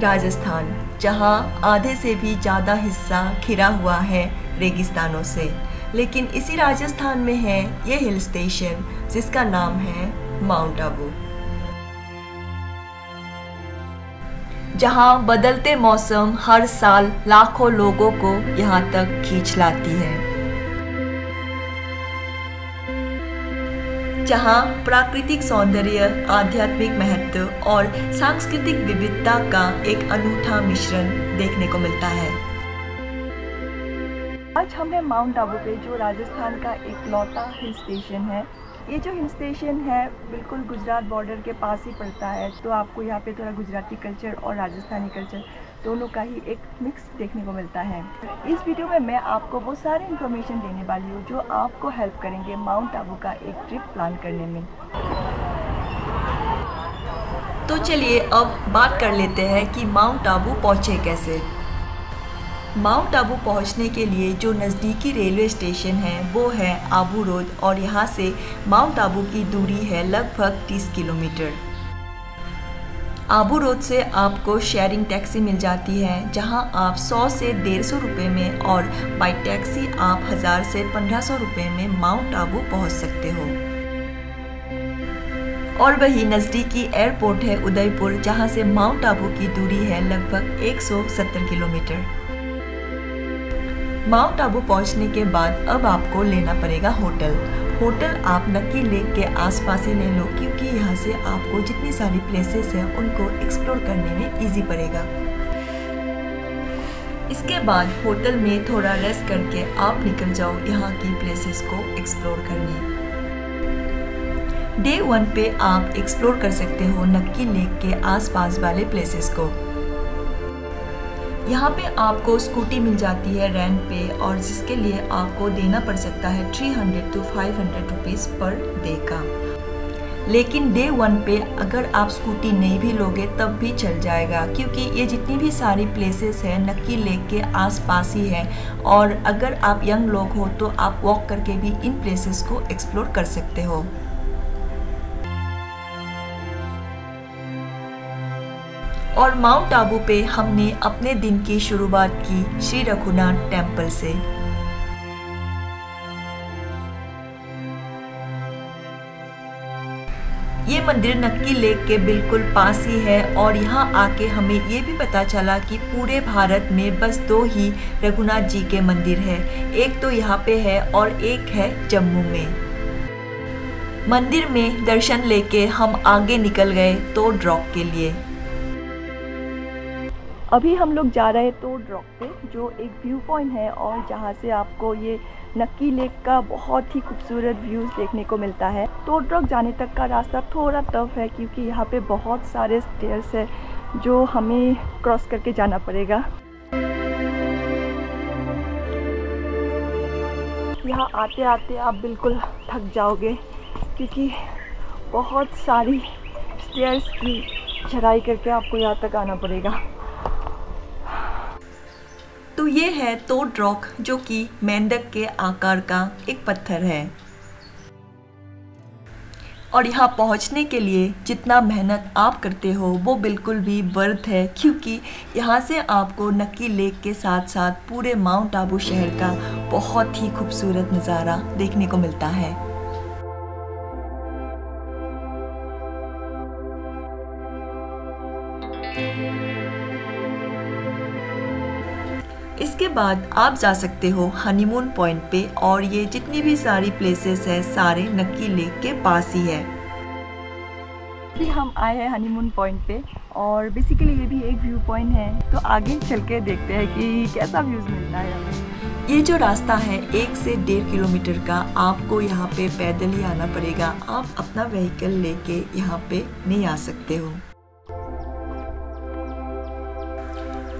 राजस्थान, जहां आधे से भी ज़्यादा हिस्सा घिरा हुआ है रेगिस्तानों से, लेकिन इसी राजस्थान में है ये हिल स्टेशन जिसका नाम है माउंट आबू, जहां बदलते मौसम हर साल लाखों लोगों को यहां तक खींच लाती है, जहां प्राकृतिक सौंदर्य, आध्यात्मिक महत्व और सांस्कृतिक विविधता का एक अनूठा मिश्रण देखने को मिलता है। आज हम हैं माउंट आबू पे, जो राजस्थान का इकलौता हिल स्टेशन है। ये जो हिल स्टेशन है बिल्कुल गुजरात बॉर्डर के पास ही पड़ता है, तो आपको यहाँ पे थोड़ा गुजराती कल्चर और राजस्थानी कल्चर दोनों का ही एक मिक्स देखने को मिलता है। इस वीडियो में मैं आपको वो सारी इन्फॉर्मेशन देने वाली हूँ जो आपको हेल्प करेंगे माउंट आबू का एक ट्रिप प्लान करने में। तो चलिए अब बात कर लेते हैं कि माउंट आबू पहुँचे कैसे। माउंट आबू पहुंचने के लिए जो नज़दीकी रेलवे स्टेशन है वो है आबू रोड, और यहाँ से माउंट आबू की दूरी है लगभग 30 किलोमीटर। आबू रोड से आपको शेयरिंग टैक्सी मिल जाती है, जहां आप 100 से 150 रुपये में, और बाई टैक्सी आप 1000 से 1500 रुपये में माउंट आबू पहुंच सकते हो। और वही नज़दीकी एयरपोर्ट है उदयपुर, जहां से माउंट आबू की दूरी है लगभग 170 किलोमीटर। माउंट आबू पहुंचने के बाद अब आपको लेना पड़ेगा होटल। होटल आप नक्की लेक के आसपास ही ले लो, क्योंकि यहाँ से आपको जितनी सारी प्लेसेस हैं उनको एक्सप्लोर करने में इजी पड़ेगा। इसके बाद होटल में थोड़ा रेस्ट करके आप निकल जाओ यहाँ की प्लेसेस को एक्सप्लोर करने। डे 1 पे आप एक्सप्लोर कर सकते हो नक्की लेक के आसपास वाले प्लेसेस को। यहाँ पे आपको स्कूटी मिल जाती है रेंट पे, और जिसके लिए आपको देना पड़ सकता है 300 to 500 रुपीज़ पर डे का। लेकिन डे 1 पे अगर आप स्कूटी नहीं भी लोगे तब भी चल जाएगा, क्योंकि ये जितनी भी सारी प्लेसेस हैं नक्की लेक के आसपास ही है, और अगर आप यंग लोग हो तो आप वॉक करके भी इन प्लेसेस को एक्सप्लोर कर सकते हो। और माउंट आबू पे हमने अपने दिन की शुरुआत की श्री रघुनाथ टेम्पल से। ये मंदिर नक्की लेक के बिल्कुल पास ही है, और यहाँ आके हमें ये भी पता चला कि पूरे भारत में बस 2 ही रघुनाथ जी के मंदिर है। एक तो यहाँ पे है और एक है जम्मू में। मंदिर में दर्शन लेके हम आगे निकल गए तोड़ रॉक के लिए। अभी हम लोग जा रहे हैं तोड़ रॉक पे, जो एक व्यू पॉइंट है और जहाँ से आपको ये नक्की लेक का बहुत ही खूबसूरत व्यूज़ देखने को मिलता है। तोड़ रॉक जाने तक का रास्ता थोड़ा टफ है, क्योंकि यहाँ पे बहुत सारे स्टेयर्स है जो हमें क्रॉस करके जाना पड़ेगा। यहाँ आते आते आप बिल्कुल थक जाओगे, क्योंकि बहुत सारी स्टेयर्स की चढ़ाई करके आपको यहाँ तक आना पड़ेगा। तो ये है तोड़ रॉक, जो कि मेंढक के आकार का एक पत्थर है। और यहाँ पहुँचने के लिए जितना मेहनत आप करते हो वो बिल्कुल भी वर्थ है, क्योंकि यहाँ से आपको नक्की लेक के साथ साथ पूरे माउंट आबू शहर का बहुत ही खूबसूरत नज़ारा देखने को मिलता है। इसके बाद आप जा सकते हो हनीमून पॉइंट पे, और ये जितनी भी सारी प्लेसेस है सारे नक्की लेक के पास ही है। अभी हम आए हैं हनीमून पॉइंट पे, और बेसिकली ये भी एक व्यू पॉइंट है, तो आगे चल के देखते हैं कि कैसा व्यूज़ मिलता है हमें। ये जो रास्ता है 1 से 1.5 किलोमीटर का, आपको यहाँ पे पैदल ही आना पड़ेगा। आप अपना व्हीकल लेके यहाँ पे नहीं आ सकते हो।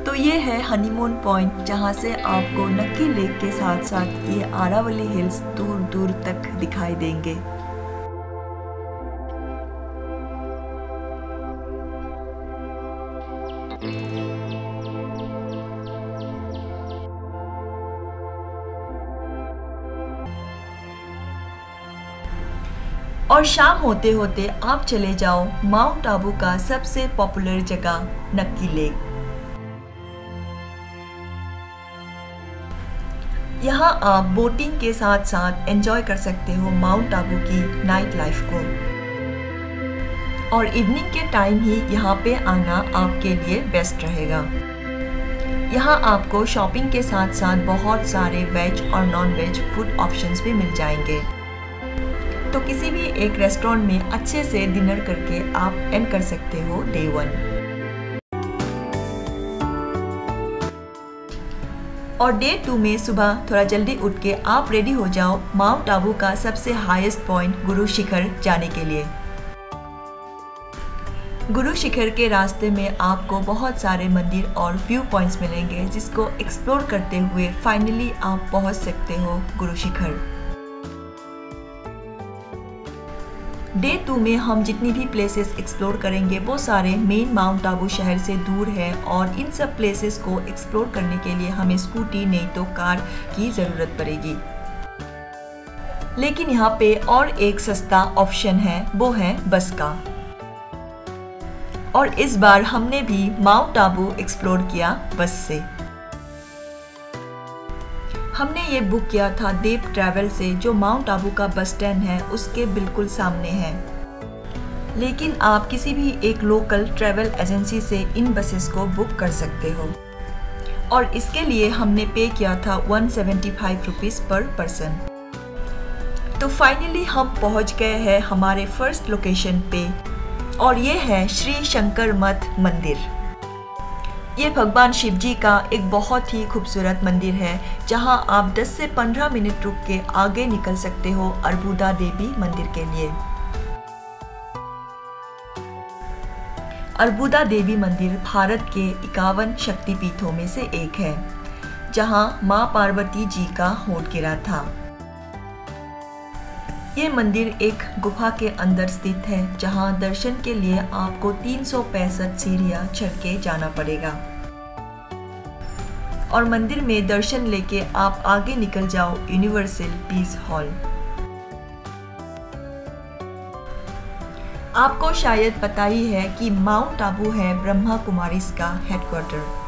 तो ये है हनीमून पॉइंट, जहाँ से आपको नक्की लेक के साथ साथ ये आरावली हिल्स दूर दूर तक दिखाई देंगे। और शाम होते होते आप चले जाओ माउंट आबू का सबसे पॉपुलर जगह नक्की लेक। यहाँ आप बोटिंग के साथ साथ एंजॉय कर सकते हो माउंट आबू की नाइट लाइफ को। और इवनिंग के टाइम ही यहाँ पे आना आपके लिए बेस्ट रहेगा। यहाँ आपको शॉपिंग के साथ साथ बहुत सारे वेज और नॉन वेज फूड ऑप्शंस भी मिल जाएंगे। तो किसी भी एक रेस्टोरेंट में अच्छे से डिनर करके आप एंड कर सकते हो डे 1। और डे 2 में सुबह थोड़ा जल्दी उठ के आप रेडी हो जाओ माउंट आबू का सबसे हाईएस्ट पॉइंट गुरु शिखर जाने के लिए। गुरु शिखर के रास्ते में आपको बहुत सारे मंदिर और व्यू पॉइंट्स मिलेंगे, जिसको एक्सप्लोर करते हुए फाइनली आप पहुंच सकते हो गुरु शिखर। डे 2 में हम जितनी भी प्लेसेस एक्सप्लोर करेंगे वो सारे मेन माउंट आबू शहर से दूर है, और इन सब प्लेसेस को एक्सप्लोर करने के लिए हमें स्कूटी नहीं तो कार की ज़रूरत पड़ेगी। लेकिन यहाँ पे और एक सस्ता ऑप्शन है, वो है बस का। और इस बार हमने भी माउंट आबू एक्सप्लोर किया बस से। हमने ये बुक किया था देव ट्रैवल से, जो माउंट आबू का बस स्टैंड है उसके बिल्कुल सामने है। लेकिन आप किसी भी एक लोकल ट्रैवल एजेंसी से इन बसेस को बुक कर सकते हो, और इसके लिए हमने पे किया था 175 रुपीज़ पर पर्सन। तो फाइनली हम पहुंच गए हैं हमारे फर्स्ट लोकेशन पे, और ये है श्री शंकर मठ मंदिर। ये भगवान शिव जी का एक बहुत ही खूबसूरत मंदिर है, जहां आप 10 से 15 मिनट रुक के आगे निकल सकते हो अर्बुदा देवी मंदिर के लिए। अर्बुदा देवी मंदिर भारत के 51 शक्तिपीठों में से एक है, जहां मां पार्वती जी का होठ गिरा था। ये मंदिर एक गुफा के अंदर स्थित है, जहां दर्शन के लिए आपको 365 सीढ़ियां चढ़ के जाना पड़ेगा। और मंदिर में दर्शन लेके आप आगे निकल जाओ यूनिवर्सल पीस हॉल। आपको शायद पता ही है कि माउंट आबू है ब्रह्मा कुमारीज का हेडक्वार्टर,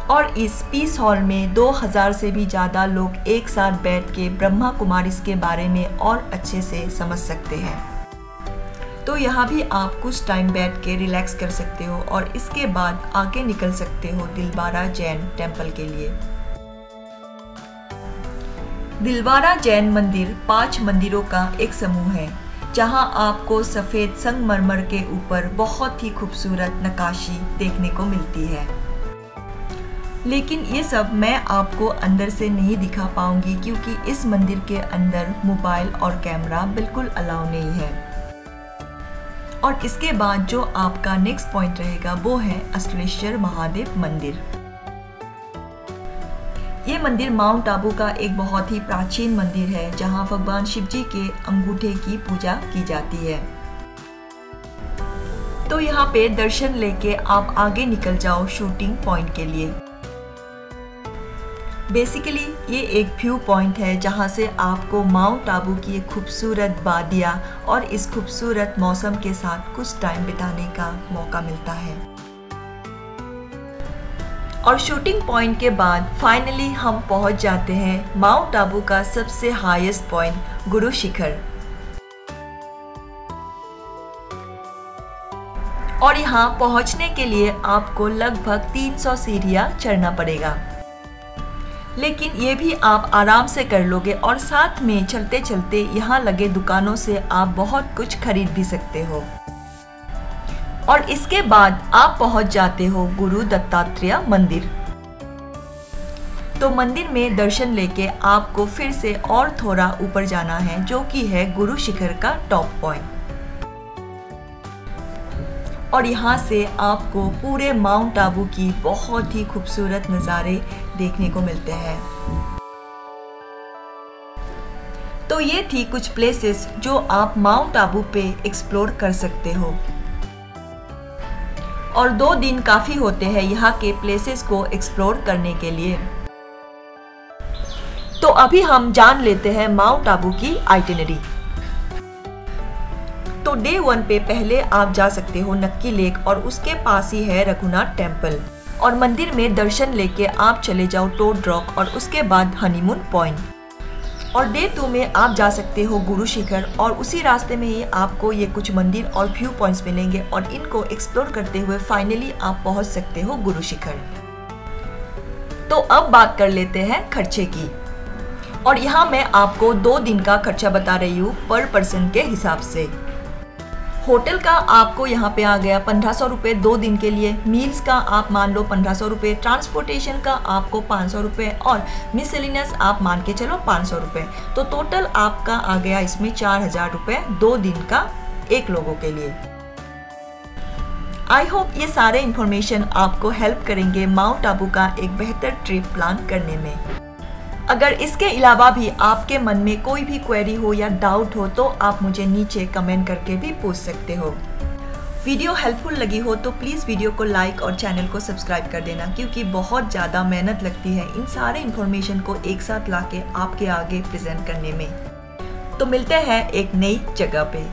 और इस पीस हॉल में 2000 से भी ज़्यादा लोग एक साथ बैठ के ब्रह्मा कुमारीज के बारे में और अच्छे से समझ सकते हैं। तो यहाँ भी आप कुछ टाइम बैठ के रिलैक्स कर सकते हो, और इसके बाद आगे निकल सकते हो दिलवारा जैन टेम्पल के लिए। दिलवारा जैन मंदिर 5 मंदिरों का एक समूह है, जहाँ आपको सफ़ेद संगमरमर के ऊपर बहुत ही खूबसूरत नक्काशी देखने को मिलती है। लेकिन ये सब मैं आपको अंदर से नहीं दिखा पाऊंगी, क्योंकि इस मंदिर के अंदर मोबाइल और कैमरा बिल्कुल अलाउ नहीं है। और इसके बाद जो आपका नेक्स्ट पॉइंट रहेगा वो है अष्टलेश्वर महादेव मंदिर। ये मंदिर माउंट आबू का एक बहुत ही प्राचीन मंदिर है, जहां भगवान शिव जी के अंगूठे की पूजा की जाती है। तो यहाँ पे दर्शन लेके आप आगे निकल जाओ शूटिंग पॉइंट के लिए। बेसिकली ये एक व्यू पॉइंट है, जहाँ से आपको माउंट आबू की एक खूबसूरत वादियाँ और इस खूबसूरत मौसम के साथ कुछ टाइम बिताने का मौका मिलता है। और शूटिंग पॉइंट के बाद फाइनली हम पहुँच जाते हैं माउंट आबू का सबसे हाईएस्ट पॉइंट गुरु शिखर। और यहाँ पहुँचने के लिए आपको लगभग 300 सीढ़ियाँ चढ़ना पड़ेगा, लेकिन ये भी आप आराम से कर लोगे, और साथ में चलते चलते यहाँ लगे दुकानों से आप बहुत कुछ खरीद भी सकते हो। और इसके बाद आप पहुँच जाते हो गुरु दत्तात्रेय मंदिर। तो मंदिर में दर्शन लेके आपको फिर से और थोड़ा ऊपर जाना है, जो कि है गुरु शिखर का टॉप पॉइंट। और यहाँ से आपको पूरे माउंट आबू की बहुत ही खूबसूरत नज़ारे देखने को मिलते हैं। तो ये थी कुछ प्लेसेस जो आप माउंट आबू पे एक्सप्लोर कर सकते हो, और 2 दिन काफ़ी होते हैं यहाँ के प्लेसेस को एक्सप्लोर करने के लिए। तो अभी हम जान लेते हैं माउंट आबू की आइटिनरी। तो डे 1 पे पहले आप जा सकते हो नक्की लेक, और उसके पास ही है रघुनाथ टेम्पल। और मंदिर में दर्शन लेके आप चले जाओ टोड रॉक और उसके बाद हनीमून पॉइंट। और डे 2 में आप जा सकते हो गुरु शिखर और उसी रास्ते में ही आपको ये कुछ मंदिर और व्यू पॉइंट्स मिलेंगे और इनको एक्सप्लोर करते हुए फाइनली आप पहुंच सकते हो गुरु शिखर। तो अब बात कर लेते हैं खर्चे की। और यहाँ मैं आपको 2 दिन का खर्चा बता रही हूँ पर पर्सन के हिसाब से। होटल का आपको यहाँ पे आ गया 1500 रुपये 2 दिन के लिए, मील्स का आप मान लो 1500 रुपये, ट्रांसपोर्टेशन का आपको 500 रुपये और मिसलिनियस आप मान के चलो 500 रुपये। तो टोटल आपका आ गया इसमें 4000 रुपये 2 दिन का एक लोगों के लिए। आई होप ये सारे इन्फॉर्मेशन आपको हेल्प करेंगे माउंट आबू का एक बेहतर ट्रिप प्लान करने में। अगर इसके अलावा भी आपके मन में कोई भी क्वेरी हो या डाउट हो तो आप मुझे नीचे कमेंट करके भी पूछ सकते हो। वीडियो हेल्पफुल लगी हो तो प्लीज़ वीडियो को लाइक और चैनल को सब्सक्राइब कर देना, क्योंकि बहुत ज़्यादा मेहनत लगती है इन सारे इन्फॉर्मेशन को एक साथ लाके आपके आगे प्रेजेंट करने में। तो मिलते हैं एक नई जगह पे।